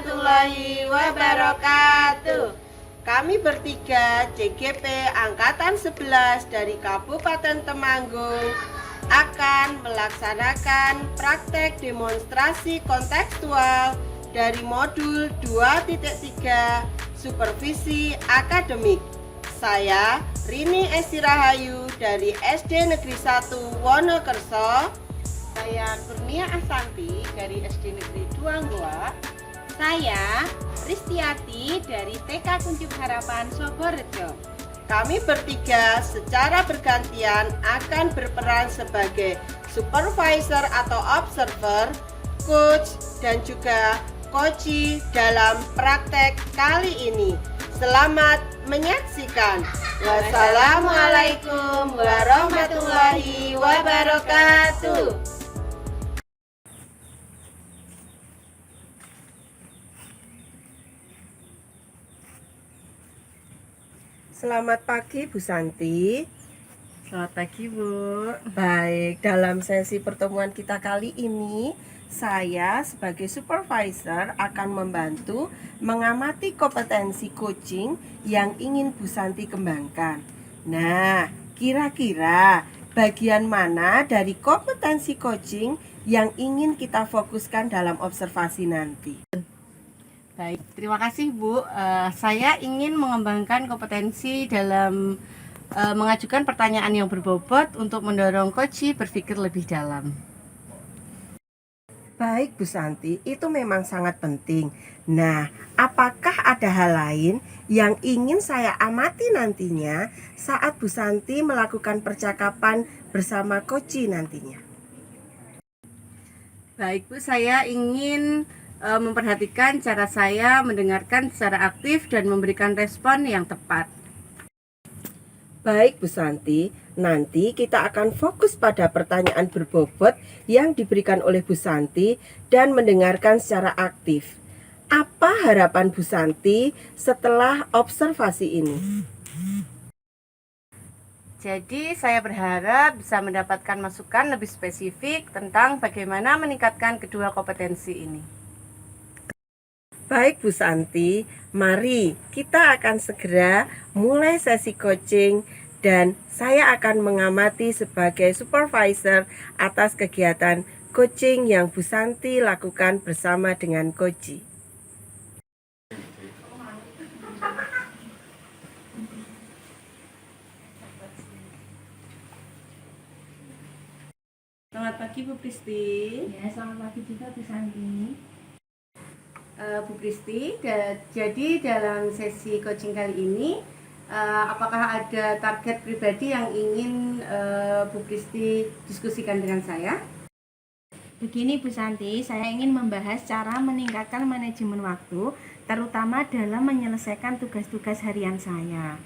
warahmatullahi wabarakatuh. Kami bertiga CGP Angkatan 11 dari Kabupaten Temanggung akan melaksanakan praktek demonstrasi kontekstual dari modul 2.3 Supervisi Akademik. Saya Rini Esti Rahayu dari SD Negeri 1 Wonokerso. Saya Kurnia Asanti dari SD Negeri 2 Goa. Saya Ristiati dari TK Kunci Harapan Sogorejo. Kami bertiga secara bergantian akan berperan sebagai supervisor atau observer, coach, dan juga koci dalam praktek kali ini. Selamat menyaksikan. Wassalamualaikum warahmatullahi wabarakatuh. Selamat pagi Bu Santi. Selamat pagi Bu. Baik, dalam sesi pertemuan kita kali ini, saya sebagai supervisor akan membantu mengamati kompetensi coaching yang ingin Bu Santi kembangkan. Nah, kira-kira bagian mana dari kompetensi coaching yang ingin kita fokuskan dalam observasi nanti? Baik, terima kasih Bu. Saya ingin mengembangkan kompetensi dalam mengajukan pertanyaan yang berbobot untuk mendorong coach berpikir lebih dalam. Baik Bu Santi, itu memang sangat penting. Nah, apakah ada hal lain yang ingin saya amati nantinya saat Bu Santi melakukan percakapan bersama coach nantinya? Baik Bu, saya ingin memperhatikan cara saya mendengarkan secara aktif dan memberikan respon yang tepat. Baik Bu Santi, nanti kita akan fokus pada pertanyaan berbobot yang diberikan oleh Bu Santi dan mendengarkan secara aktif. Apa harapan Bu Santi setelah observasi ini? Jadi saya berharap bisa mendapatkan masukan lebih spesifik tentang bagaimana meningkatkan kedua kompetensi ini. Baik Bu Santi, mari kita akan segera mulai sesi coaching dan saya akan mengamati sebagai supervisor atas kegiatan coaching yang Bu Santi lakukan bersama dengan coach. Selamat pagi Bu Pristi. Ya, selamat pagi juga Bu Santi. Bu Pristi, jadi dalam sesi coaching kali ini, apakah ada target pribadi yang ingin Bu Pristi diskusikan dengan saya? Begini Bu Santi, saya ingin membahas cara meningkatkan manajemen waktu, terutama dalam menyelesaikan tugas-tugas harian saya.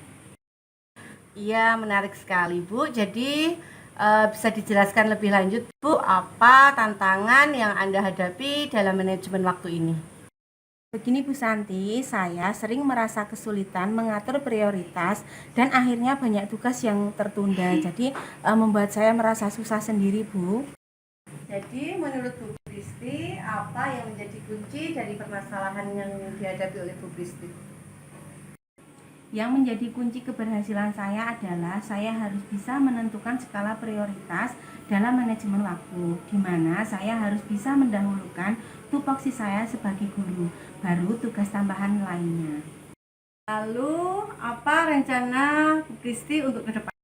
Iya, menarik sekali Bu. Jadi bisa dijelaskan lebih lanjut Bu, apa tantangan yang Anda hadapi dalam manajemen waktu ini? Begini Bu Santi, saya sering merasa kesulitan mengatur prioritas dan akhirnya banyak tugas yang tertunda. Jadi membuat saya merasa susah sendiri Bu. Jadi menurut Bu Pristi, apa yang menjadi kunci dari permasalahan yang dihadapi oleh Bu Pristi? Yang menjadi kunci keberhasilan saya adalah saya harus bisa menentukan skala prioritas dalam manajemen waktu, di mana saya harus bisa mendahulukan tupoksi saya sebagai guru, baru tugas tambahan lainnya. Lalu, apa rencana Bu Pristi untuk ke depan?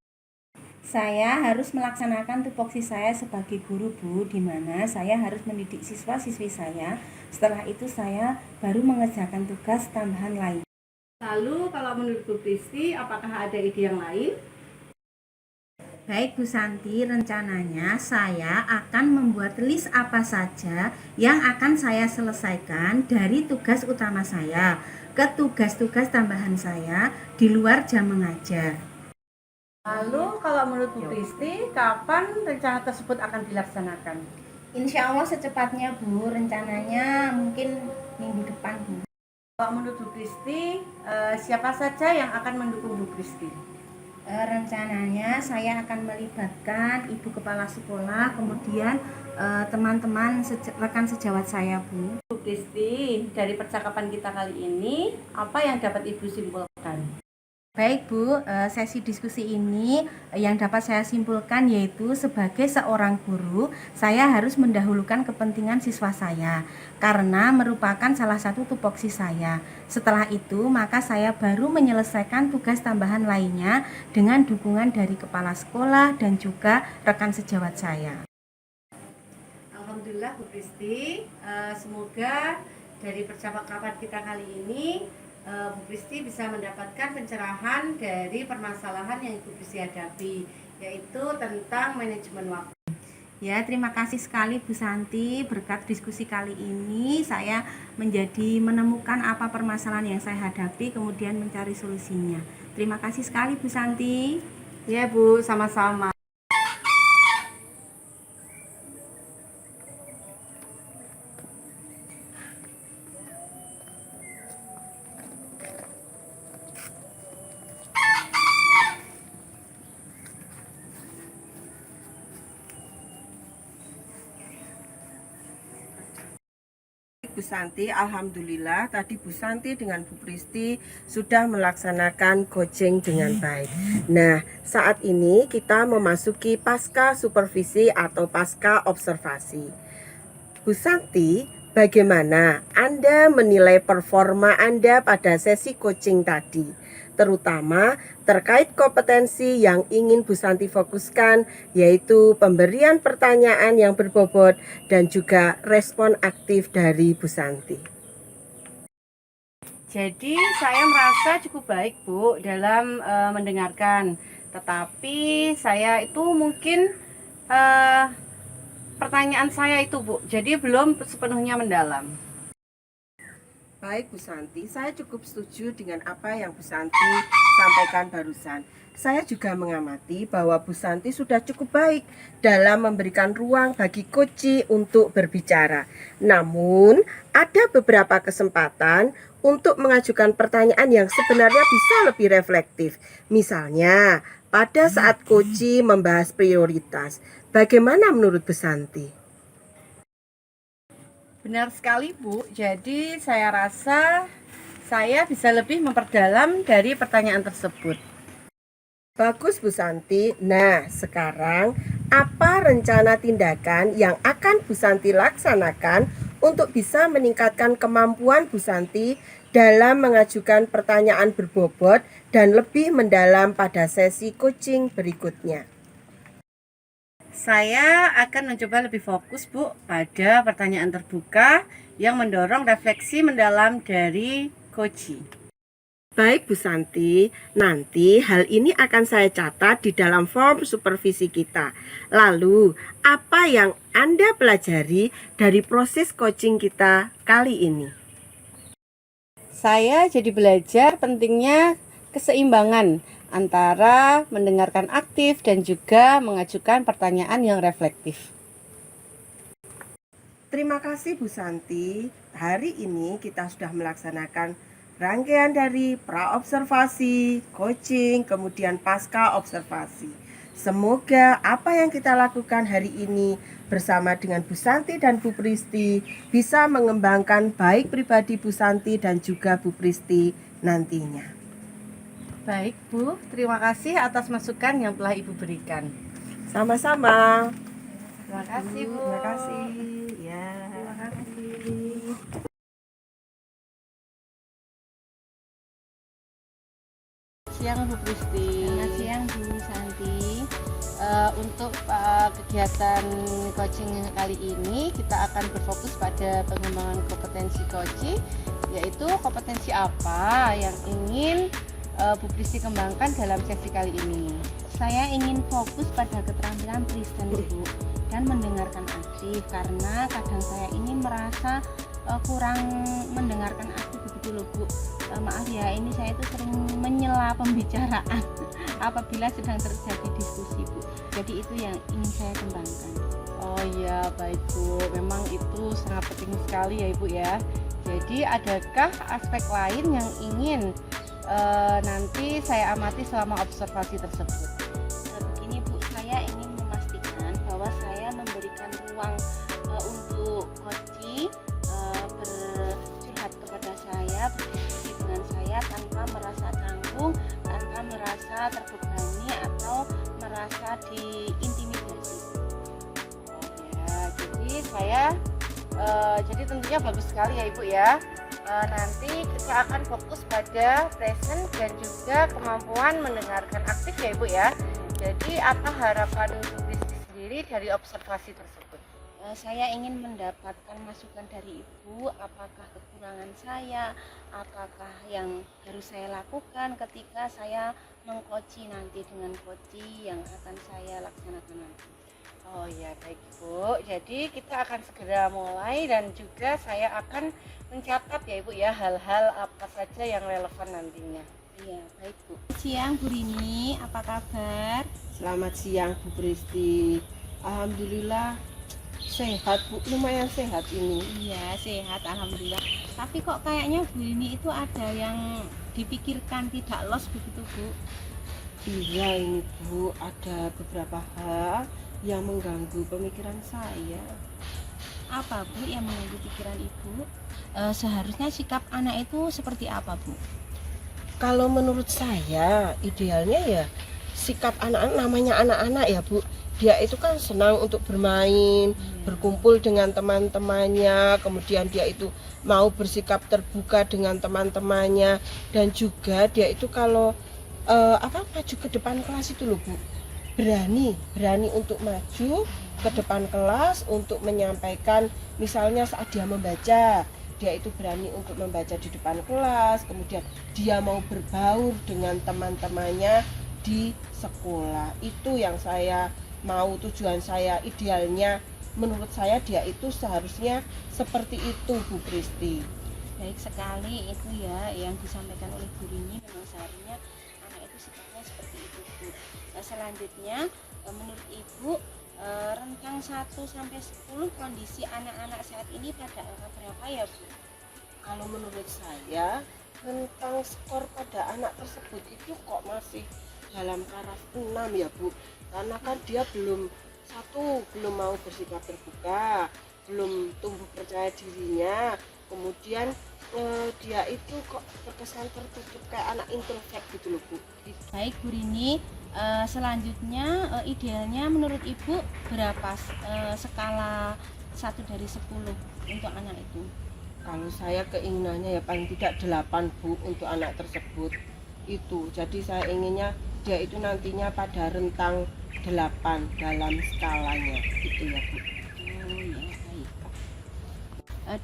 Saya harus melaksanakan tupoksi saya sebagai guru Bu, di mana saya harus mendidik siswa-siswi saya. Setelah itu saya baru mengerjakan tugas tambahan lain. Lalu, kalau menurut Bu Pristi, apakah ada ide yang lain? Baik Bu Santi, rencananya saya akan membuat list apa saja yang akan saya selesaikan dari tugas utama saya ke tugas-tugas tambahan saya di luar jam mengajar. Lalu, kalau menurut Bu Pristi, kapan rencana tersebut akan dilaksanakan? Insya Allah secepatnya Bu, rencananya mungkin minggu depan Bu. Kalau menurut Bu Pristi, siapa saja yang akan mendukung Bu Pristi? Rencananya saya akan melibatkan ibu kepala sekolah, kemudian teman-teman rekan sejawat saya Bu. Bu Kristi, dari percakapan kita kali ini, apa yang dapat Ibu simpulkan? Baik Bu, sesi diskusi ini yang dapat saya simpulkan yaitu sebagai seorang guru, saya harus mendahulukan kepentingan siswa saya karena merupakan salah satu tupoksi saya. Setelah itu, maka saya baru menyelesaikan tugas tambahan lainnya dengan dukungan dari kepala sekolah dan juga rekan sejawat saya. Alhamdulillah Bu Kristi, semoga dari percakapan kita kali ini Bu Kristi bisa mendapatkan pencerahan dari permasalahan yang Ibu Kristi hadapi, yaitu tentang manajemen waktu. Ya, terima kasih sekali Bu Santi. Berkat diskusi kali ini saya menemukan apa permasalahan yang saya hadapi, kemudian mencari solusinya. Terima kasih sekali Bu Santi. Ya Bu, sama-sama. Bu Santi, alhamdulillah tadi Bu Santi dengan Bu Kristi sudah melaksanakan coaching dengan baik. Nah, saat ini kita memasuki pasca supervisi atau pasca observasi. Bu Santi, bagaimana Anda menilai performa Anda pada sesi coaching tadi? Terutama terkait kompetensi yang ingin Bu Santi fokuskan, yaitu pemberian pertanyaan yang berbobot dan juga respon aktif dari Bu Santi. Jadi saya merasa cukup baik Bu dalam mendengarkan, tetapi saya itu mungkin pertanyaan saya itu Bu, jadi belum sepenuhnya mendalam. Baik Bu Santi, saya cukup setuju dengan apa yang Bu Santi sampaikan barusan. Saya juga mengamati bahwa Bu Santi sudah cukup baik dalam memberikan ruang bagi coach untuk berbicara. Namun, ada beberapa kesempatan untuk mengajukan pertanyaan yang sebenarnya bisa lebih reflektif. Misalnya, pada saat coach membahas prioritas, bagaimana menurut Bu Santi? Benar sekali Bu, jadi saya rasa saya bisa lebih memperdalam dari pertanyaan tersebut. Bagus Bu Santi. Nah, sekarang apa rencana tindakan yang akan Bu Santi laksanakan untuk bisa meningkatkan kemampuan Bu Santi dalam mengajukan pertanyaan berbobot dan lebih mendalam pada sesi coaching berikutnya? Saya akan mencoba lebih fokus Bu pada pertanyaan terbuka yang mendorong refleksi mendalam dari coach. Baik Bu Santi, nanti hal ini akan saya catat di dalam form supervisi kita. Lalu, apa yang Anda pelajari dari proses coaching kita kali ini? Saya jadi belajar pentingnya keseimbangan antara mendengarkan aktif dan juga mengajukan pertanyaan yang reflektif. Terima kasih Bu Santi. Hari ini kita sudah melaksanakan rangkaian dari pra-observasi, coaching, kemudian pasca observasi. Semoga apa yang kita lakukan hari ini bersama dengan Bu Santi dan Bu Kristi bisa mengembangkan baik pribadi Bu Santi dan juga Bu Kristi nantinya. Baik Bu, terima kasih atas masukan yang telah Ibu berikan. Sama-sama. Terima kasih Bu. Terima kasih. Ya. Terima kasih. Siang Bu Kristi. Selamat siang Bu Santi. Untuk kegiatan coaching kali ini kita akan berfokus pada pengembangan kompetensi coaching, yaitu kompetensi apa yang ingin Bu Kristi kembangkan dalam sesi kali ini. Saya ingin fokus pada keterampilan present Bu dan mendengarkan aktif karena kadang saya ini merasa kurang mendengarkan aktif begitu loh Bu. Maaf ya, ini saya itu sering menyela pembicaraan apabila sedang terjadi diskusi Bu. Jadi itu yang ingin saya kembangkan. Oh iya, baik Bu. Memang itu sangat penting sekali ya Ibu ya. Jadi adakah aspek lain yang ingin nanti saya amati selama observasi tersebut? Begini Bu, saya ingin memastikan bahwa saya memberikan ruang untuk coaching saya. Jadi tentunya bagus sekali ya Ibu ya. Nanti kita akan fokus pada present dan juga kemampuan mendengarkan aktif ya Ibu ya. Jadi apa harapan Bu Kristi sendiri dari observasi tersebut? Saya ingin mendapatkan masukan dari Ibu, apakah kekurangan saya, apakah yang harus saya lakukan ketika saya mengcoaching nanti dengan coaching yang akan saya laksanakan nanti. Oh ya baik Bu, jadi kita akan segera mulai dan juga saya akan mencatat ya Ibu ya hal-hal apa saja yang relevan nantinya. Iya, baik Bu. Siang Bu Rini, apa kabar? Selamat siang Bu Kristi. Alhamdulillah sehat Bu, lumayan sehat ini. Iya, sehat alhamdulillah. Tapi kok kayaknya Bu Rini itu ada yang dipikirkan tidak los begitu Bu? Iya ini Bu, ada beberapa hal yang mengganggu pemikiran saya. Apa Bu yang mengganggu pikiran Ibu? Seharusnya sikap anak itu seperti apa Bu? Kalau menurut saya idealnya ya sikap anak-anak, namanya anak-anak ya Bu, dia itu kan senang untuk bermain, berkumpul dengan teman-temannya, kemudian dia itu mau bersikap terbuka dengan teman-temannya, dan juga dia itu kalau maju ke depan kelas itu loh Bu, berani untuk maju ke depan kelas untuk menyampaikan, misalnya saat dia membaca, dia itu berani untuk membaca di depan kelas, kemudian dia mau berbaur dengan teman-temannya di sekolah. Itu yang saya mau, tujuan saya, idealnya menurut saya dia itu seharusnya seperti itu Bu Kristi. Baik sekali itu ya yang disampaikan oleh Bu Rini, memang seharusnya anak itu sikapnya seperti itu Bu. Selanjutnya menurut Ibu rentang 1 sampai 10 kondisi anak-anak saat ini pada angka berapa ya Bu? Kalau menurut saya tentang skor pada anak tersebut itu kok masih dalam taraf 6 ya Bu, karena kan dia belum mau bersikap terbuka, belum tumbuh percaya dirinya, kemudian dia itu kok terkesan tertutup kayak anak introvert gitu loh Bu. Baik Bu Rini, selanjutnya idealnya menurut Ibu berapa skala 1 dari 10 untuk anak itu? Kalau saya keinginannya ya paling tidak 8 Bu untuk anak tersebut itu. Jadi saya inginnya dia itu nantinya pada rentang 8 dalam skalanya gitu ya Bu. Oh ya baik.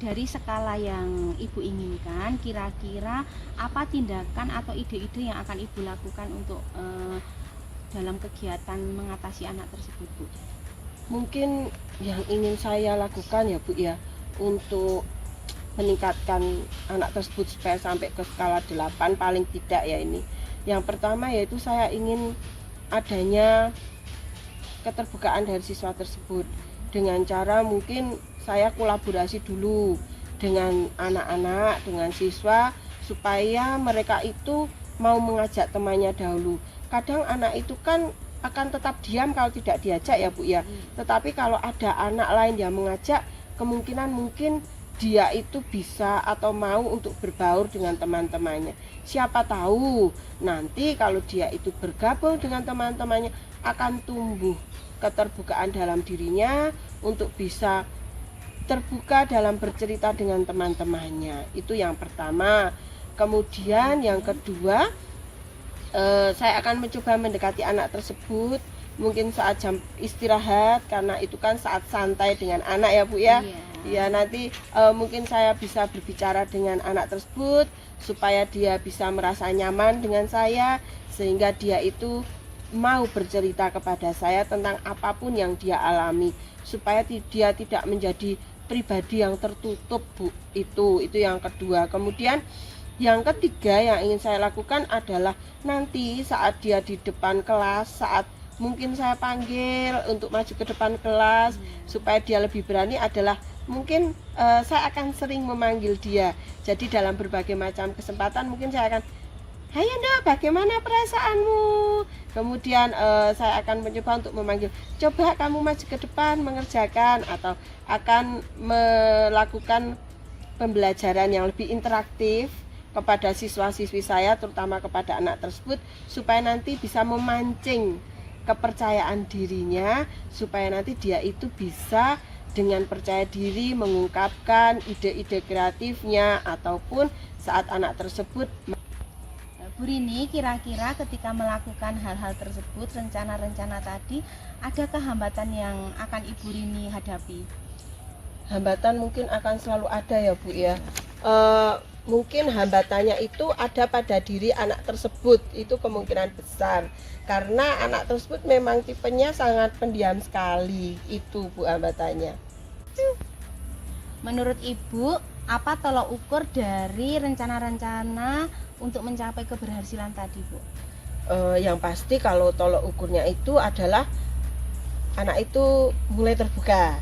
Dari skala yang Ibu inginkan, kira-kira apa tindakan atau ide-ide yang akan Ibu lakukan untuk dalam kegiatan mengatasi anak tersebut Bu? Mungkin yang ingin saya lakukan ya Bu ya, untuk meningkatkan anak tersebut supaya sampai ke skala 8 paling tidak ya ini. Yang pertama yaitu saya ingin adanya keterbukaan dari siswa tersebut dengan cara mungkin saya kolaborasi dulu dengan anak-anak, dengan siswa supaya mereka itu mau mengajak temannya dahulu. Kadang anak itu kan akan tetap diam kalau tidak diajak ya Bu ya. Tetapi kalau ada anak lain yang mengajak, kemungkinan mungkin dia itu bisa atau mau untuk berbaur dengan teman-temannya. Siapa tahu nanti kalau dia itu bergabung dengan teman-temannya akan tumbuh keterbukaan dalam dirinya untuk bisa terbuka dalam bercerita dengan teman-temannya. Itu yang pertama. Kemudian yang kedua, saya akan mencoba mendekati anak tersebut mungkin saat jam istirahat, karena itu kan saat santai dengan anak ya Bu ya. Ya nanti mungkin saya bisa berbicara dengan anak tersebut supaya dia bisa merasa nyaman dengan saya, sehingga dia itu mau bercerita kepada saya tentang apapun yang dia alami, supaya dia tidak menjadi pribadi yang tertutup Bu. Itu yang kedua. Kemudian yang ketiga yang ingin saya lakukan adalah nanti saat dia di depan kelas, saat mungkin saya panggil untuk maju ke depan kelas supaya dia lebih berani adalah mungkin saya akan sering memanggil dia. Jadi dalam berbagai macam kesempatan mungkin saya akan, "Hai Anda, bagaimana perasaanmu?" Kemudian saya akan mencoba untuk memanggil, "Coba kamu maju ke depan mengerjakan," atau akan melakukan pembelajaran yang lebih interaktif kepada siswa-siswi saya, terutama kepada anak tersebut, supaya nanti bisa memancing kepercayaan dirinya, supaya nanti dia itu bisa dengan percaya diri mengungkapkan ide-ide kreatifnya ataupun saat anak tersebut. Bu Rini, kira-kira ketika melakukan hal-hal tersebut, rencana-rencana tadi, adakah hambatan yang akan Ibu Rini hadapi? Hambatan mungkin akan selalu ada ya Bu ya. Mungkin hambatannya itu ada pada diri anak tersebut, itu kemungkinan besar karena anak tersebut memang tipenya sangat pendiam sekali, itu Bu hambatannya. Menurut Ibu, apa tolok ukur dari rencana-rencana untuk mencapai keberhasilan tadi, Bu? Yang pasti kalau tolok ukurnya itu adalah anak itu mulai terbuka,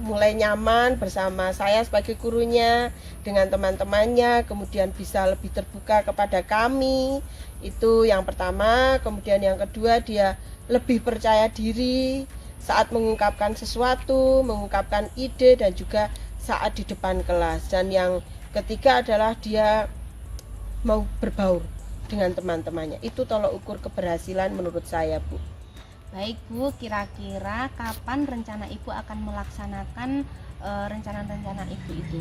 mulai nyaman bersama saya sebagai gurunya, dengan teman-temannya, kemudian bisa lebih terbuka kepada kami. Itu yang pertama. Kemudian yang kedua, dia lebih percaya diri saat mengungkapkan sesuatu, mengungkapkan ide, dan juga saat di depan kelas. Dan yang ketiga adalah dia mau berbaur dengan teman-temannya. Itu tolok ukur keberhasilan menurut saya, Bu. Baik Bu, kira-kira kapan rencana Ibu akan melaksanakan rencana-rencana Ibu itu?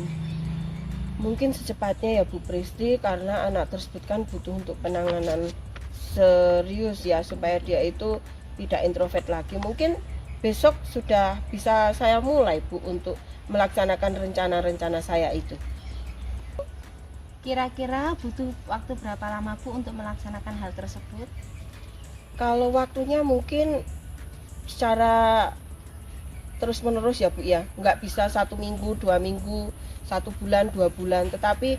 Mungkin secepatnya ya Bu Pristi, karena anak tersebut kan butuh untuk penanganan serius ya, supaya dia itu tidak introvert lagi. Mungkin besok sudah bisa saya mulai Bu untuk melaksanakan rencana-rencana saya itu. Kira-kira butuh waktu berapa lama Bu untuk melaksanakan hal tersebut? Kalau waktunya mungkin secara terus menerus ya Bu ya, nggak bisa 1 minggu, 2 minggu, 1 bulan, 2 bulan, tetapi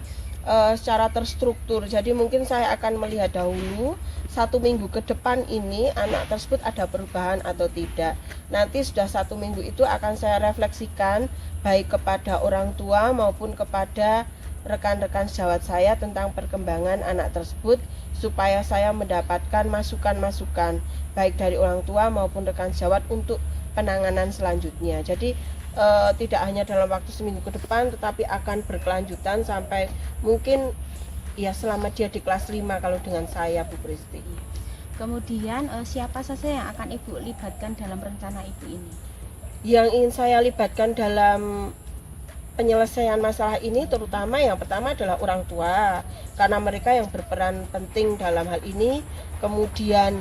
secara terstruktur. Jadi mungkin saya akan melihat dahulu 1 minggu ke depan ini anak tersebut ada perubahan atau tidak. Nanti sudah 1 minggu itu akan saya refleksikan baik kepada orang tua maupun kepada rekan-rekan sejawat saya tentang perkembangan anak tersebut, supaya saya mendapatkan masukan-masukan baik dari orang tua maupun rekan sejawat untuk penanganan selanjutnya. Jadi tidak hanya dalam waktu seminggu ke depan, tetapi akan berkelanjutan sampai mungkin ya selama dia di kelas 5 kalau dengan saya, Bu Pristi. Kemudian siapa saja yang akan Ibu libatkan dalam rencana Ibu ini? Yang ingin saya libatkan dalam penyelesaian masalah ini terutama yang pertama adalah orang tua, karena mereka yang berperan penting dalam hal ini. Kemudian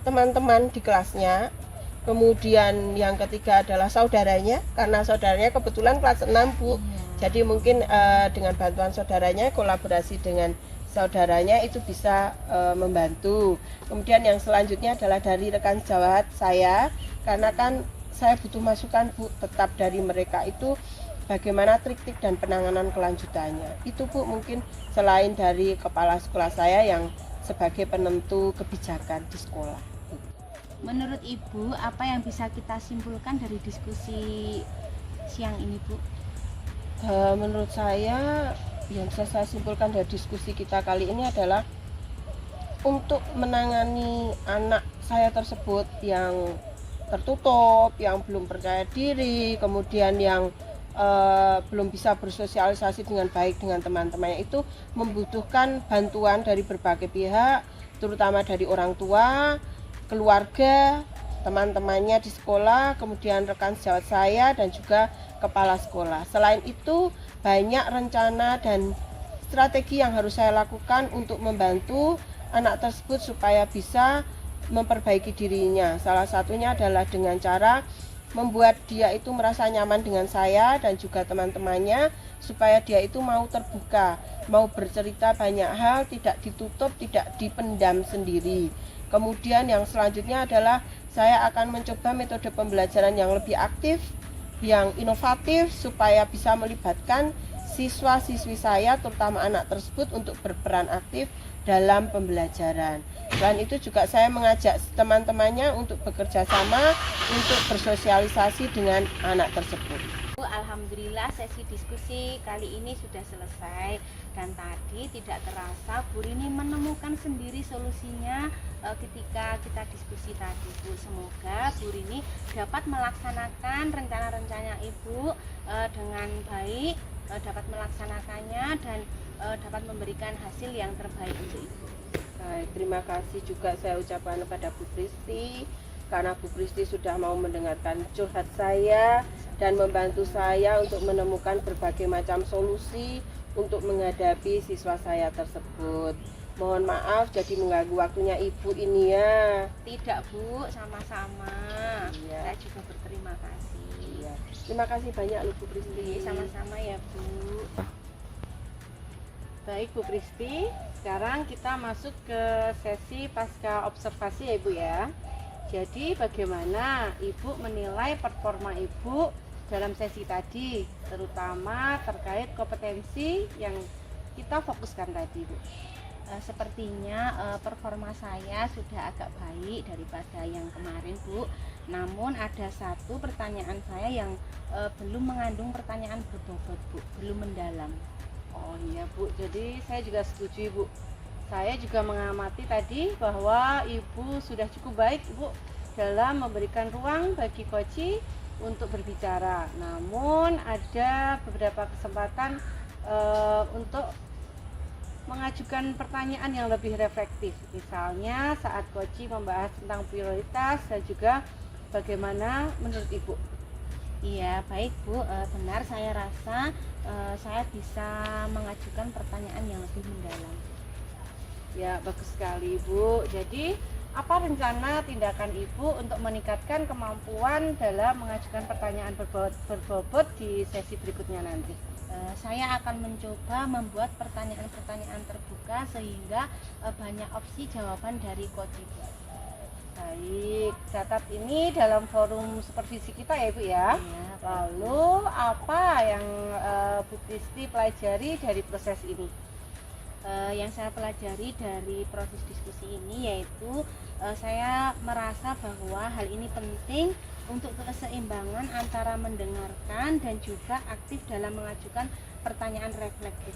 teman-teman di kelasnya. Kemudian yang ketiga adalah saudaranya, karena saudaranya kebetulan kelas 6 Bu. Jadi mungkin dengan bantuan saudaranya, kolaborasi dengan saudaranya itu bisa membantu. Kemudian yang selanjutnya adalah dari rekan sejawat saya, karena kan saya butuh masukan Bu, tetap dari mereka itu bagaimana trik-trik dan penanganan kelanjutannya. Itu Bu mungkin selain dari kepala sekolah saya yang sebagai penentu kebijakan di sekolah. Menurut Ibu, apa yang bisa kita simpulkan dari diskusi siang ini, Bu? Menurut saya, yang bisa saya simpulkan dari diskusi kita kali ini adalah untuk menangani anak saya tersebut yang tertutup, yang belum percaya diri, kemudian yang belum bisa bersosialisasi dengan baik dengan teman-temannya, itu membutuhkan bantuan dari berbagai pihak, terutama dari orang tua, keluarga, teman-temannya di sekolah, kemudian rekan sejawat saya dan juga kepala sekolah. Selain itu, banyak rencana dan strategi yang harus saya lakukan untuk membantu anak tersebut supaya bisa memperbaiki dirinya. Salah satunya adalah dengan cara membuat dia itu merasa nyaman dengan saya dan juga teman-temannya, supaya dia itu mau terbuka, mau bercerita banyak hal, tidak ditutup, tidak dipendam sendiri. Kemudian yang selanjutnya adalah saya akan mencoba metode pembelajaran yang lebih aktif, yang inovatif, supaya bisa melibatkan siswa-siswi saya, terutama anak tersebut, untuk berperan aktif dalam pembelajaran. Selain itu juga saya mengajak teman-temannya untuk bekerja sama untuk bersosialisasi dengan anak tersebut. Alhamdulillah sesi diskusi kali ini sudah selesai, dan tadi tidak terasa Bu Rini menemukan sendiri solusinya ketika kita diskusi tadi, Bu. Semoga Bu Rini dapat melaksanakan rencana-rencana Ibu dengan baik, dapat melaksanakannya dan dapat memberikan hasil yang terbaik untuk Ibu. Baik, terima kasih juga saya ucapkan kepada Bu Pristi. karena Bu Pristi sudah mau mendengarkan curhat saya dan membantu saya untuk menemukan berbagai macam solusi untuk menghadapi siswa saya tersebut. Mohon maaf jadi mengganggu waktunya Ibu ini ya. Tidak Bu, sama-sama. Iya. Saya juga berterima kasih. Iya. Terima kasih banyak loh Bu Pristi. Sama-sama ya Bu. Baik Bu Pristi, sekarang kita masuk ke sesi pasca observasi ya Ibu ya. Jadi bagaimana Ibu menilai performa Ibu dalam sesi tadi, terutama terkait kompetensi yang kita fokuskan tadi Bu? Sepertinya performa saya sudah agak baik daripada yang kemarin Bu. Namun ada satu pertanyaan saya yang belum mengandung pertanyaan berbobot Bu, belum mendalam. Oh iya Bu, jadi saya juga setuju Ibu. Saya juga mengamati tadi bahwa Ibu sudah cukup baik Ibu dalam memberikan ruang bagi Koci untuk berbicara. Namun ada beberapa kesempatan untuk mengajukan pertanyaan yang lebih reflektif. Misalnya saat Koci membahas tentang prioritas dan juga bagaimana menurut Ibu. Iya baik Bu, benar saya rasa saya bisa mengajukan pertanyaan yang lebih mendalam. Ya bagus sekali Bu. Jadi apa rencana tindakan Ibu untuk meningkatkan kemampuan dalam mengajukan pertanyaan berbobot di sesi berikutnya nanti? Saya akan mencoba membuat pertanyaan-pertanyaan terbuka sehingga banyak opsi jawaban dari Koci. Baik, catat ini dalam forum supervisi kita ya Bu ya. Iya, Lalu apa yang Bu Pristi pelajari dari proses ini? Yang saya pelajari dari proses diskusi ini yaitu saya merasa bahwa hal ini penting untuk keseimbangan antara mendengarkan dan juga aktif dalam mengajukan pertanyaan reflektif.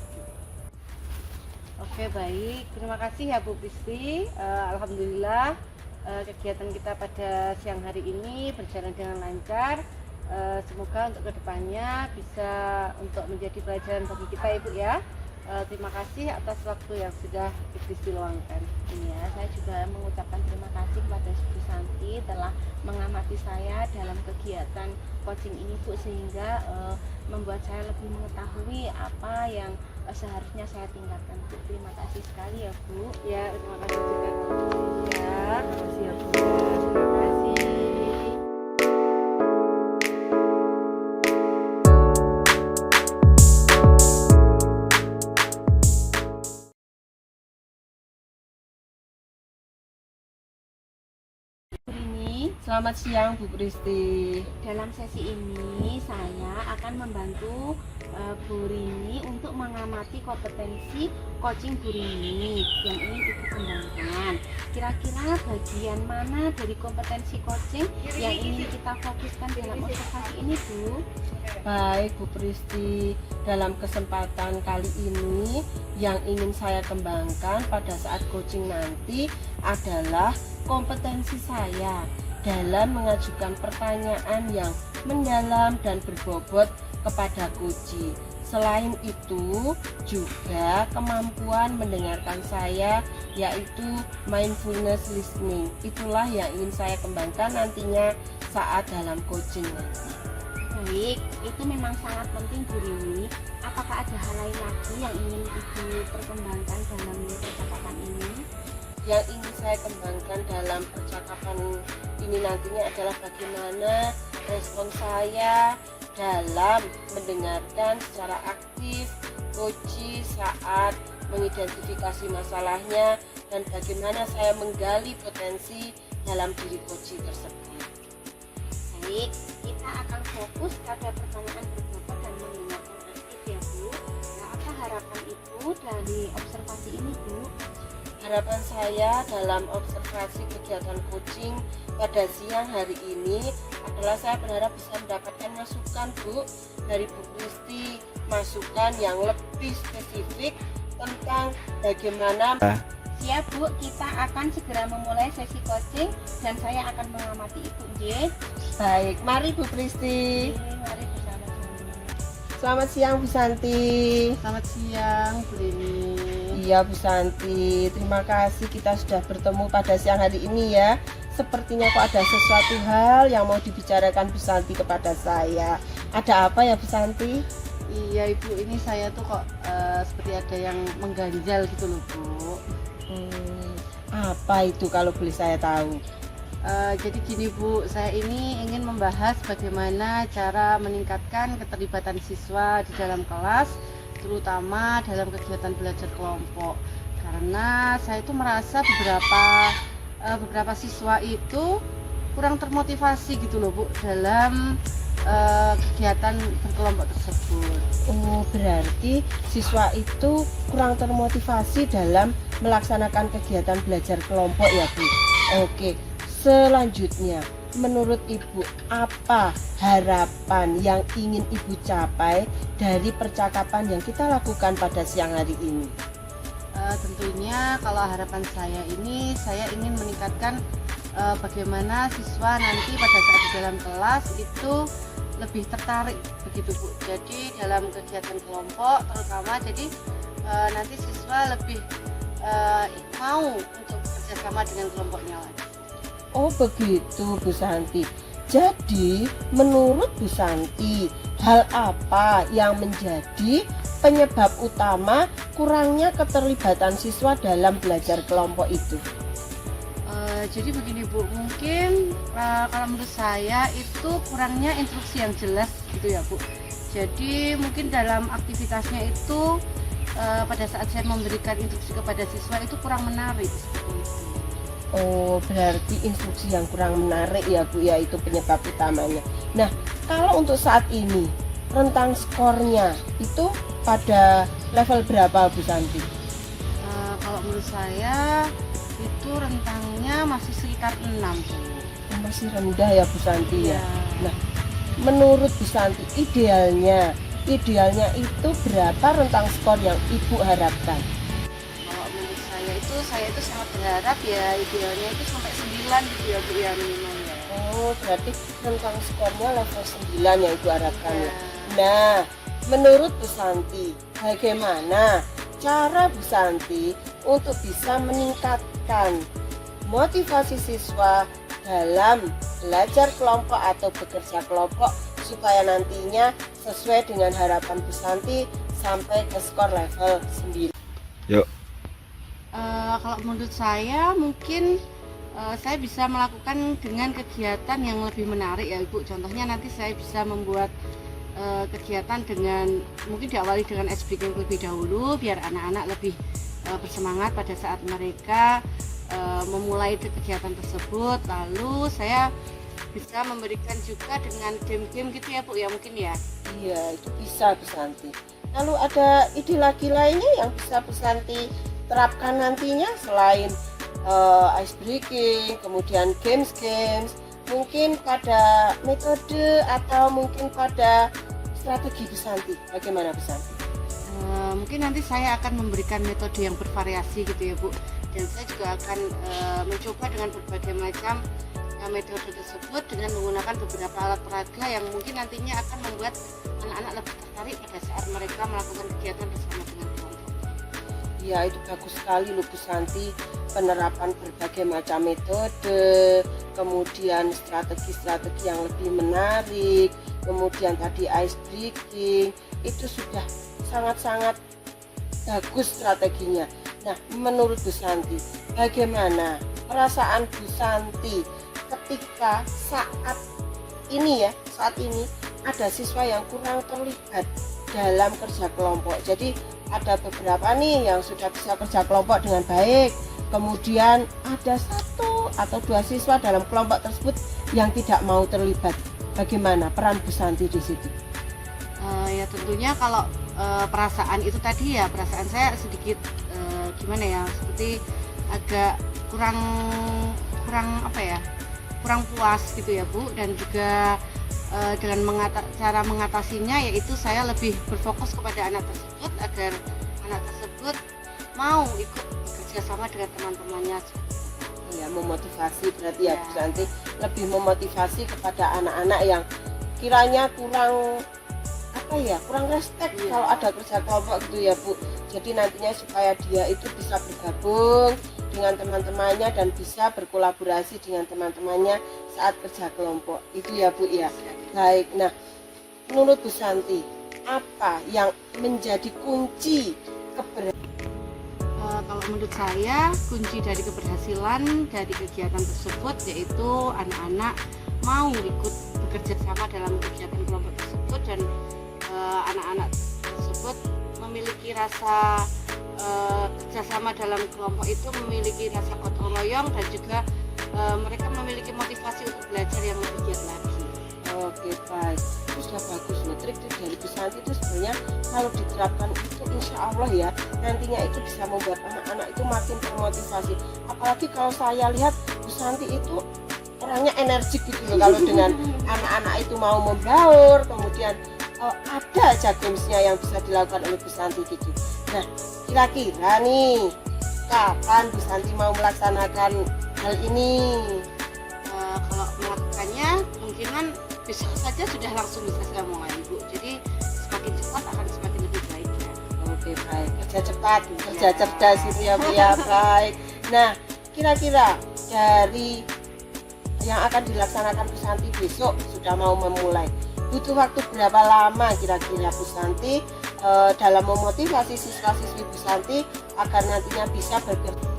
Oke baik, terima kasih ya Bu Pristi. Alhamdulillah kegiatan kita pada siang hari ini berjalan dengan lancar. Semoga untuk kedepannya bisa untuk menjadi pelajaran bagi kita Ibu ya. Terima kasih atas waktu yang sudah diluangkan. Iya, saya juga mengucapkan terima kasih kepada Bu Santi telah mengamati saya dalam kegiatan coaching ini Bu, sehingga membuat saya lebih mengetahui apa yang seharusnya saya tingkatkan Bu. Terima kasih sekali ya Bu. Ya, terima kasih juga. Ya, terima kasih ya Bu. Terima kasih. Selamat siang Bu Pristi. Dalam sesi ini saya akan membantu Bu Rini untuk mengamati kompetensi coaching Bu Rini yang ingin Ibu kembangkan. Kira-kira bagian mana dari kompetensi coaching yang ingin kita fokuskan dalam observasi ini Bu? Baik Bu Pristi, dalam kesempatan kali ini yang ingin saya kembangkan pada saat coaching nanti adalah kompetensi saya dalam mengajukan pertanyaan yang mendalam dan berbobot kepada Koci. Selain itu juga kemampuan mendengarkan saya, yaitu mindfulness listening. Itulah yang ingin saya kembangkan nantinya saat dalam coaching nanti. Baik, itu memang sangat penting Bu Rini. Apakah ada hal lain lagi yang ingin Ibu perkembangkan dalam percakapan ini? Yang ingin saya kembangkan dalam percakapan ini nantinya adalah bagaimana respon saya dalam mendengarkan secara aktif Koci saat mengidentifikasi masalahnya dan bagaimana saya menggali potensi dalam diri Koci tersebut. Baik, kita akan fokus pada pertanyaan berbobot dan mendengarkan aktif ya Bu. Nah, apa harapan Ibu dari observasi ini Bu? Harapan saya dalam observasi kegiatan coaching pada siang hari ini adalah saya berharap bisa mendapatkan masukan Bu dari Bu Pristi, masukan yang lebih spesifik tentang bagaimana. Siap Bu, kita akan segera memulai sesi coaching dan saya akan mengamati Ibu J. Baik, mari Bu Pristi. Mari bersama-sama. Selamat siang Bu Santi. Selamat siang Bu Rini. Iya Bu Santi, terima kasih kita sudah bertemu pada siang hari ini ya. sepertinya kok ada sesuatu hal yang mau dibicarakan Bu Santi kepada saya. Ada apa ya Bu Santi? Iya Ibu, ini saya tuh kok seperti ada yang mengganjal gitu loh Bu. Apa itu kalau boleh saya tahu? Jadi gini Bu, saya ini ingin membahas bagaimana cara meningkatkan keterlibatan siswa di dalam kelas, terutama dalam kegiatan belajar kelompok. Karena saya itu merasa beberapa siswa itu kurang termotivasi gitu loh Bu dalam kegiatan berkelompok tersebut. Oh, berarti siswa itu kurang termotivasi dalam melaksanakan kegiatan belajar kelompok ya Bu. Oke, selanjutnya menurut Ibu apa harapan yang ingin Ibu capai dari percakapan yang kita lakukan pada siang hari ini? Tentunya kalau harapan saya ini, saya ingin meningkatkan bagaimana siswa nanti pada saat di dalam kelas itu lebih tertarik begitu Bu. Jadi dalam kegiatan kelompok terutama, jadi nanti siswa lebih mau untuk bekerjasama dengan kelompoknya lagi. Oh begitu Bu Santi. Jadi menurut Bu Santi, hal apa yang menjadi penyebab utama kurangnya keterlibatan siswa dalam belajar kelompok itu? Jadi begini Bu, mungkin kalau menurut saya itu kurangnya instruksi yang jelas gitu ya Bu. Jadi mungkin dalam aktivitasnya itu pada saat saya memberikan instruksi kepada siswa itu kurang menarik seperti itu. Oh berarti instruksi yang kurang menarik ya Bu ya, itu penyebab utamanya. Nah kalau untuk saat ini rentang skornya itu pada level berapa Bu Santi? Kalau menurut saya itu rentangnya masih sekitar 6 Bu. Masih rendah ya Bu Santi ya. Ya. Nah menurut Bu Santi idealnya itu berapa rentang skor yang Ibu harapkan? Kalau menurut saya itu sangat berharap ya idealnya itu sampai 9 gitu ya Bu ya, minimal ya. Oh berarti rentang skornya level 9 yang Ibu harapkan ya. Ya. Nah menurut Bu Santi bagaimana cara Bu Santi untuk bisa meningkatkan motivasi siswa dalam belajar kelompok atau bekerja kelompok supaya nantinya sesuai dengan harapan Bu Santi sampai ke skor level 9? Yuk. Kalau menurut saya mungkin saya bisa melakukan dengan kegiatan yang lebih menarik ya Ibu. Contohnya nanti saya bisa membuat kegiatan dengan mungkin diawali dengan ice breaking lebih dahulu biar anak-anak lebih bersemangat pada saat mereka memulai kegiatan tersebut. Lalu saya bisa memberikan juga dengan game-game gitu ya Bu ya, mungkin ya. Iya itu bisa Bu Santi. Lalu ada ide lagi lainnya yang bisa Bu Santi terapkan nantinya selain ice breaking, kemudian games, mungkin pada metode atau mungkin pada strategi Bu Santi. Bagaimana Bu Santi? Mungkin nanti saya akan memberikan metode yang bervariasi gitu ya Bu, dan saya juga akan mencoba dengan berbagai macam metode tersebut dengan menggunakan beberapa alat peraga yang mungkin nantinya akan membuat anak-anak lebih tertarik pada saat mereka melakukan kegiatan bersama dengan kelompok. Ya itu bagus sekali loh Bu Santi, penerapan berbagai macam metode, kemudian strategi-strategi yang lebih menarik, kemudian tadi ice breaking, itu sudah sangat-sangat bagus strateginya. Nah menurut Bu Santi bagaimana perasaan Bu Santi ketika saat ini ada siswa yang kurang terlibat dalam kerja kelompok? Jadi ada beberapa nih yang sudah bisa kerja kelompok dengan baik, kemudian ada 1 atau 2 siswa dalam kelompok tersebut yang tidak mau terlibat. Bagaimana peran Bu Santi di situ? Ya tentunya kalau perasaan itu tadi ya, perasaan saya sedikit gimana ya, seperti agak kurang puas gitu ya Bu, dan juga dengan cara mengatasinya yaitu saya lebih berfokus kepada anak tersebut agar anak tersebut mau ikut bekerja sama dengan teman-temannya. Ya memotivasi berarti ya Bu Santi, lebih memotivasi kepada anak-anak yang kiranya kurang respect kalau ada kerja kelompok gitu ya Bu. Jadi nantinya supaya dia itu bisa bergabung dengan teman-temannya dan bisa berkolaborasi dengan teman-temannya saat kerja kelompok. Itu ya Bu ya. Baik, nah menurut Bu Santi, apa yang menjadi kunci keberhasilan? Kalau menurut saya kunci dari keberhasilan dari kegiatan tersebut yaitu anak-anak mau ikut bekerja sama dalam kegiatan kelompok tersebut dan anak-anak tersebut memiliki rasa kerjasama dalam kelompok itu, memiliki rasa gotong royong dan juga mereka memiliki motivasi untuk belajar yang lebih giat lagi. Oke baik, itu sudah bagus loh. Trik-trik dari Bu Santi itu sebenarnya kalau diterapkan itu insya Allah ya nantinya itu bisa membuat anak-anak itu makin termotivasi. Apalagi kalau saya lihat Bu Santi itu orangnya energik gitu loh, kalau dengan anak-anak itu mau membaur, kemudian ada aja gamesnya yang bisa dilakukan oleh Bu Santi gitu. Nah kira-kira nih kapan Bu Santi mau melaksanakan hal ini? Kalau melakukannya kemungkinan besok saja sudah langsung bisa saya mulai Bu. Jadi semakin cepat akan semakin lebih baik ya. Oke baik, kerja cepat, kerja cerdas itu ya Bu ya. Baik. Nah kira-kira dari yang akan dilaksanakan Bu Santi besok sudah mau memulai, butuh waktu berapa lama kira-kira Bu Santi dalam memotivasi siswa-siswi Bu Santi agar nantinya bisa bergerak?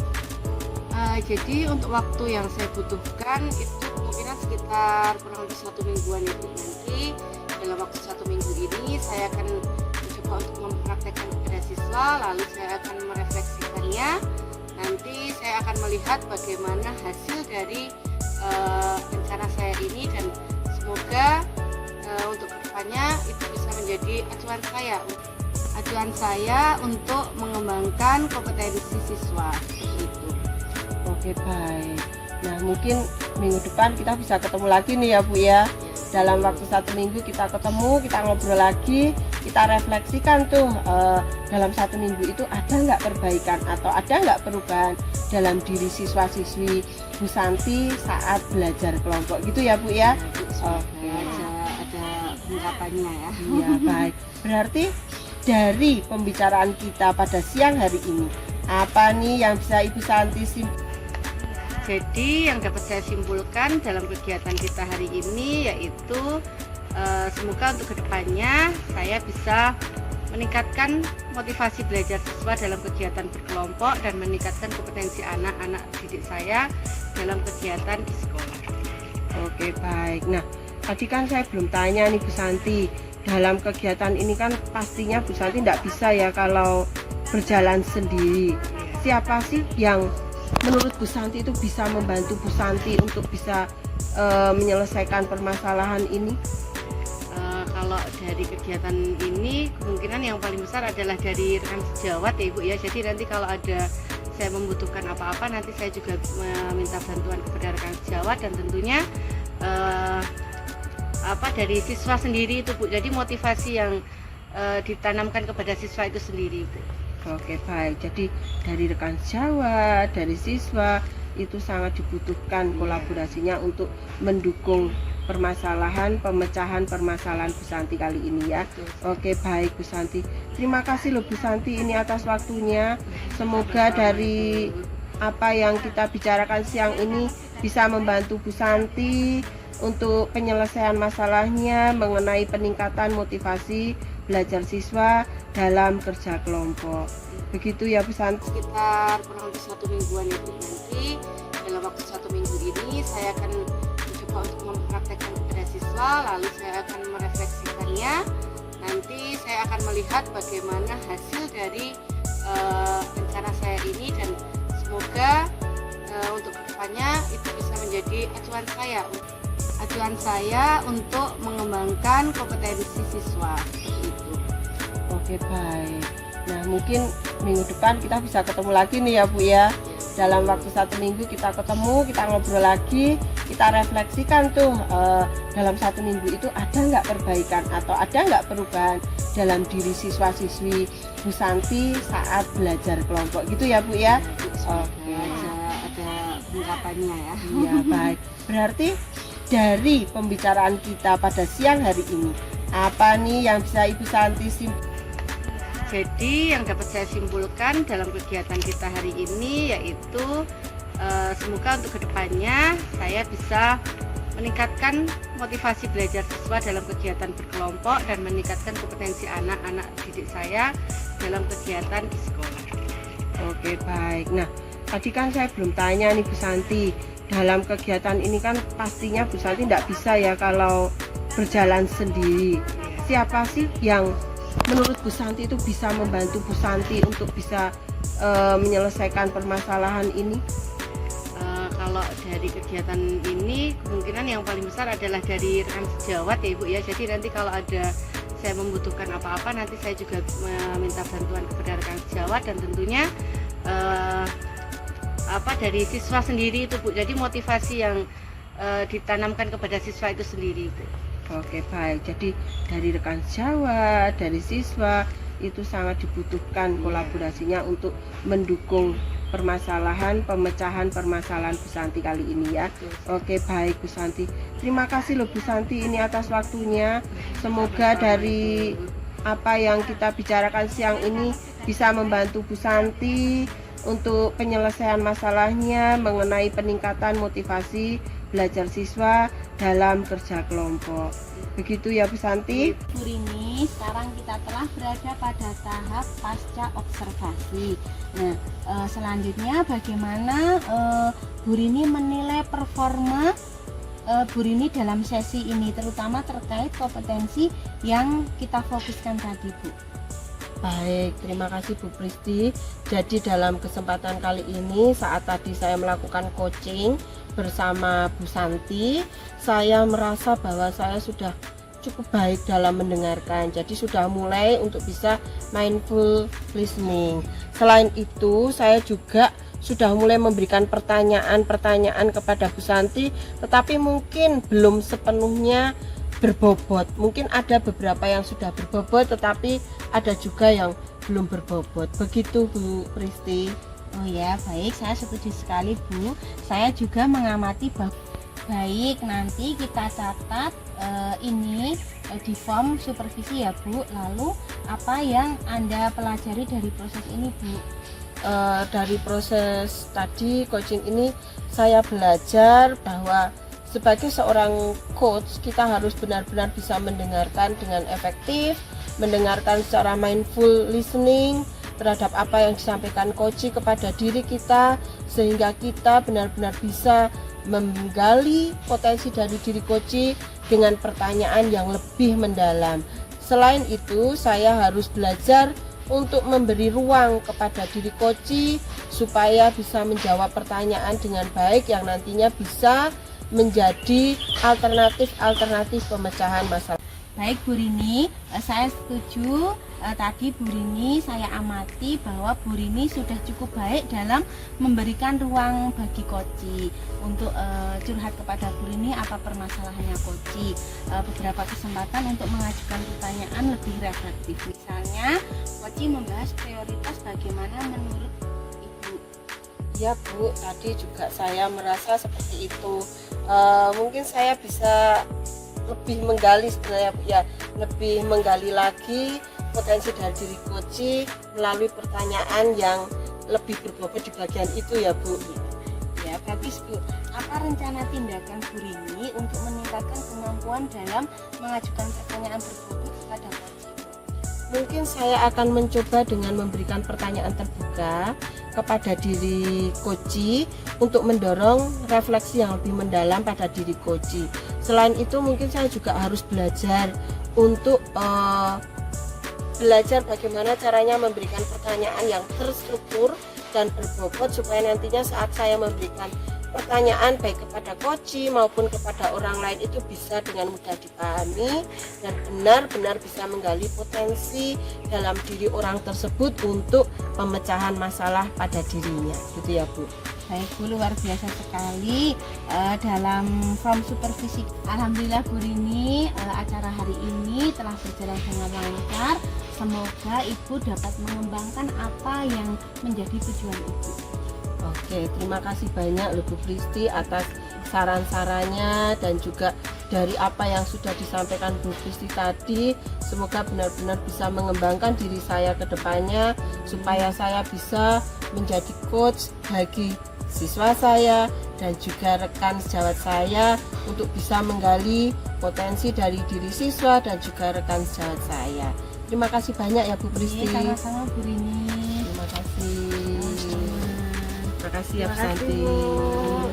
Jadi untuk waktu yang saya butuhkan itu kemungkinan sekitar kurang lebih 1 mingguan ya Bu. Nanti dalam waktu 1 minggu ini saya akan mencoba untuk mempraktekkan kepada siswa, lalu saya akan merefleksikannya. Nanti saya akan melihat bagaimana hasil dari rencana saya ini dan semoga untuk kedepannya itu bisa menjadi acuan saya untuk mengembangkan kompetensi siswa seperti itu. Oke baik. Nah mungkin minggu depan kita bisa ketemu lagi nih ya Bu ya. Dalam waktu 1 minggu kita ketemu, kita ngobrol lagi, kita refleksikan tuh dalam 1 minggu itu ada nggak perbaikan atau ada nggak perubahan dalam diri siswa-siswi Bu Santi saat belajar kelompok gitu ya Bu ya. Oke. Ada ungkapannya ya. Iya baik. Berarti dari pembicaraan kita pada siang hari ini, apa nih yang bisa Ibu Santi simpulkan? Jadi yang dapat saya simpulkan dalam kegiatan kita hari ini yaitu semoga untuk kedepannya saya bisa meningkatkan motivasi belajar siswa dalam kegiatan berkelompok dan meningkatkan kompetensi anak-anak didik saya dalam kegiatan di sekolah. Oke baik. Nah tadi kan saya belum tanya nih Bu Santi, dalam kegiatan ini kan pastinya Bu Santi tidak bisa ya kalau berjalan sendiri. Siapa sih yang menurut Bu Santi itu bisa membantu Bu Santi untuk bisa menyelesaikan permasalahan ini? Kalau dari kegiatan ini kemungkinan yang paling besar adalah dari rekan sejawat ya Ibu ya. Jadi nanti kalau ada saya membutuhkan apa-apa nanti saya juga meminta bantuan kepada rekan sejawat dan tentunya dari siswa sendiri itu Bu. Jadi motivasi yang ditanamkan kepada siswa itu sendiri Bu. Oke baik, jadi dari rekan sejawat, dari siswa itu sangat dibutuhkan kolaborasinya untuk mendukung pemecahan permasalahan Bu Santi kali ini ya. Oke baik Bu Santi, terima kasih loh Bu Santi ini atas waktunya. Semoga dari apa yang kita bicarakan siang ini bisa membantu Bu Santi untuk penyelesaian masalahnya mengenai peningkatan motivasi belajar siswa dalam kerja kelompok. Begitu ya Bu Santi. Sekitar kurang lebih 1 mingguan ya Bu. Nanti dalam waktu 1 minggu ini saya akan mencoba untuk mempraktekkan kepada siswa, lalu saya akan merefleksikannya. Nanti saya akan melihat bagaimana hasil dari rencana saya ini dan semoga untuk kedepannya itu bisa menjadi acuan saya untuk mengembangkan kompetensi siswa seperti itu. Oke baik. Nah mungkin minggu depan kita bisa ketemu lagi nih ya Bu ya. Dalam waktu 1 minggu kita ketemu, kita ngobrol lagi, kita refleksikan tuh dalam 1 minggu itu ada nggak perbaikan atau ada nggak perubahan dalam diri siswa-siswi Bu Santi saat belajar kelompok gitu ya Bu ya. Oke. Ada ungkapannya ya. Iya baik. Berarti dari pembicaraan kita pada siang hari ini, apa nih yang bisa Ibu Santi simpulkan? Jadi yang dapat saya simpulkan dalam kegiatan kita hari ini yaitu semoga untuk kedepannya saya bisa meningkatkan motivasi belajar siswa dalam kegiatan berkelompok dan meningkatkan kompetensi anak-anak didik saya dalam kegiatan di sekolah. Oke, baik. Nah, tadi kan saya belum tanya nih Bu Santi, dalam kegiatan ini kan pastinya Bu Santi tidak bisa ya kalau berjalan sendiri. Siapa sih yang menurut Bu Santi itu bisa membantu Bu Santi untuk bisa menyelesaikan permasalahan ini? Kalau dari kegiatan ini kemungkinan yang paling besar adalah dari rekan sejawat ya Ibu ya. Jadi nanti kalau ada saya membutuhkan apa-apa nanti saya juga meminta bantuan kepada rekan sejawat dan tentunya dari siswa sendiri itu Bu. Jadi motivasi yang ditanamkan kepada siswa itu sendiri Bu. Oke, baik. Jadi dari rekan sejawat, dari siswa itu sangat dibutuhkan kolaborasinya untuk mendukung pemecahan permasalahan Bu Santi kali ini ya. Oke, baik Bu Santi. Terima kasih loh Bu Santi ini atas waktunya. Semoga dari apa yang kita bicarakan siang ini bisa membantu Bu Santi untuk penyelesaian masalahnya mengenai peningkatan motivasi belajar siswa dalam kerja kelompok. Begitu ya Bu Santi. Bu Rini, sekarang kita telah berada pada tahap pasca observasi. Nah, selanjutnya bagaimana Bu Rini menilai performa Bu Rini dalam sesi ini, terutama terkait kompetensi yang kita fokuskan tadi Bu. Baik, terima kasih Bu Pristi. Jadi dalam kesempatan kali ini saat tadi saya melakukan coaching bersama Bu Santi, saya merasa bahwa saya sudah cukup baik dalam mendengarkan. Jadi sudah mulai untuk bisa mindful listening. Selain itu, saya juga sudah mulai memberikan pertanyaan-pertanyaan kepada Bu Santi, tetapi mungkin belum sepenuhnya berbobot. Mungkin ada beberapa yang sudah berbobot, tetapi ada juga yang belum berbobot. Begitu Bu Pristi. Oh ya, baik, saya setuju sekali Bu. Saya juga mengamati baik, nanti kita catat ini di form supervisi ya Bu. Lalu apa yang Anda pelajari dari proses ini Bu? Dari proses tadi coaching ini saya belajar bahwa sebagai seorang coach kita harus benar-benar bisa mendengarkan dengan efektif, mendengarkan secara mindful listening terhadap apa yang disampaikan coach kepada diri kita, sehingga kita benar-benar bisa menggali potensi dari diri coach dengan pertanyaan yang lebih mendalam. Selain itu, saya harus belajar untuk memberi ruang kepada diri coach supaya bisa menjawab pertanyaan dengan baik yang nantinya bisa menjadi alternatif pemecahan masalah. Baik Bu Rini, saya setuju. Tadi Bu Rini saya amati bahwa Bu Rini sudah cukup baik dalam memberikan ruang bagi koci untuk curhat kepada Bu Rini apa permasalahannya koci. Beberapa kesempatan untuk mengajukan pertanyaan lebih reflektif. Misalnya koci membahas prioritas bagaimana menurut Ibu. Ya Bu, tadi juga saya merasa seperti itu. Mungkin saya bisa lebih menggali sebenarnya ya, lebih menggali lagi potensi dari diri coach melalui pertanyaan yang lebih berbobot di bagian itu ya Bu. Ya, bagus Bu. Apa rencana tindakan Bu Rini untuk meningkatkan kemampuan dalam mengajukan pertanyaan berbobot kepada coach? Mungkin saya akan mencoba dengan memberikan pertanyaan terbuka kepada diri coach untuk mendorong refleksi yang lebih mendalam pada diri coach. Selain itu mungkin saya juga harus belajar untuk belajar bagaimana caranya memberikan pertanyaan yang terstruktur dan berbobot supaya nantinya saat saya memberikan pertanyaan baik kepada coach maupun kepada orang lain itu bisa dengan mudah dipahami dan benar-benar bisa menggali potensi dalam diri orang tersebut untuk pemecahan masalah pada dirinya, gitu ya Bu. Baik Bu, luar biasa sekali dalam form supervisi. Alhamdulillah Bu Rini, acara hari ini telah berjalan dengan lancar. Semoga Ibu dapat mengembangkan apa yang menjadi tujuan Ibu. Oke, terima kasih banyak loh Bu Pristi atas saran-sarannya dan juga dari apa yang sudah disampaikan Bu Kristi tadi. Semoga benar-benar bisa mengembangkan diri saya ke depannya, supaya saya bisa menjadi coach bagi siswa saya dan juga rekan sejawat saya untuk bisa menggali potensi dari diri siswa dan juga rekan sejawat saya. Terima kasih banyak ya Bu Kristi. Sama-sama Bu Rini. Terima kasih. Terima kasih ya Bu Terima kasih, Santi. Bu.